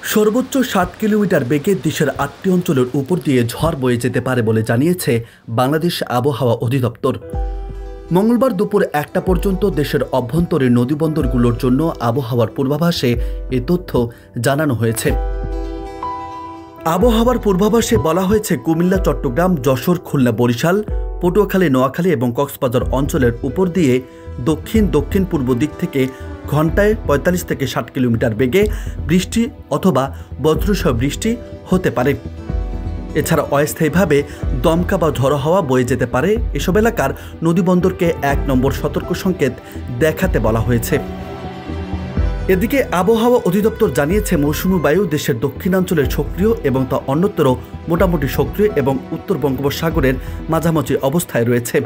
সর্বোচ্চ ৬০ কিলোমিটার বেগে দেশের ৮টি অঞ্চলের উপর দিয়ে ঝড় বয়ে যেতে পারে বলে জানিয়েছে বাংলাদেশ আবহাওয়া অধিদপ্তর। মঙ্গলবার দুপুর ১টা পর্যন্ত দেশের অভ্যন্তরীণ নদীবন্দরগুলোর জন্য আবহাওয়ার পূর্বাভাসে এ তথ্য জানানো হয়েছে। আবহাওয়ার পূর্বাভাসে বলা হয়েছে, কুমিল্লা, চট্টগ্রাম, যশোর, খুলনা, বরিশাল, পটুয়াখালী, নোয়াখালী এবং কক্সবাজার অঞ্চলের উপর দিয়ে দক্ষিণ পূর্ব দিক থেকে ঘন্টায় ৪৫ থেকে ৬০ কিলোমিটার বেগে বৃষ্টি অথবা বজ্রসহ বৃষ্টি হতে পারে। এছাড়া অস্থায়ীভাবে দমকা বা ঝড়ো হাওয়া বয়ে যেতে পারে। এসব এলাকার নদীবন্দরকে ১ নম্বর সতর্ক সংকেত দেখাতে বলা হয়েছে। এদিকে আবহাওয়া অধিদপ্তর জানিয়েছে, মৌসুমী বায়ু দেশের দক্ষিণাঞ্চলের সক্রিয় এবং তা অন্যত্র মোটামুটি সক্রিয় এবং উত্তর বঙ্গোপসাগরের মাঝামাঝি অবস্থায় রয়েছে।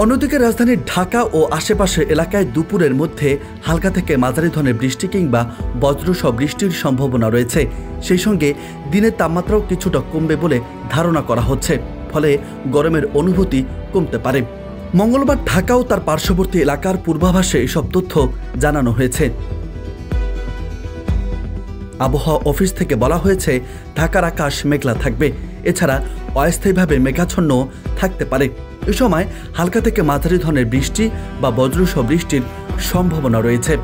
অন্যদিকে রাজধানীর ঢাকা ও আশেপাশের এলাকায় দুপুরের মধ্যে হালকা থেকে মাঝারি ধরনের বৃষ্টি কিংবা বজ্রসহ বৃষ্টির সম্ভাবনা রয়েছে। সেই সঙ্গে দিনের তাপমাত্রাও কিছুটা কমবে বলে ধারণা করা হচ্ছে, ফলে গরমের অনুভূতি কমতে পারে। মঙ্গলবার ঢাকা ও তার পার্শ্ববর্তী এলাকার পূর্বাভাসে এসব তথ্য জানানো হয়েছে। আবহাওয়া অফিস থেকে বলা হয়েছে, ঢাকার আকাশ মেঘলা থাকবে। এছাড়া অস্থায়ীভাবে মেঘাচ্ছন্ন থাকতে পারে। এ সময় হালকা থেকে মাঝারি ধরনের বৃষ্টি বা বজ্রসহ বৃষ্টির সম্ভাবনা রয়েছে।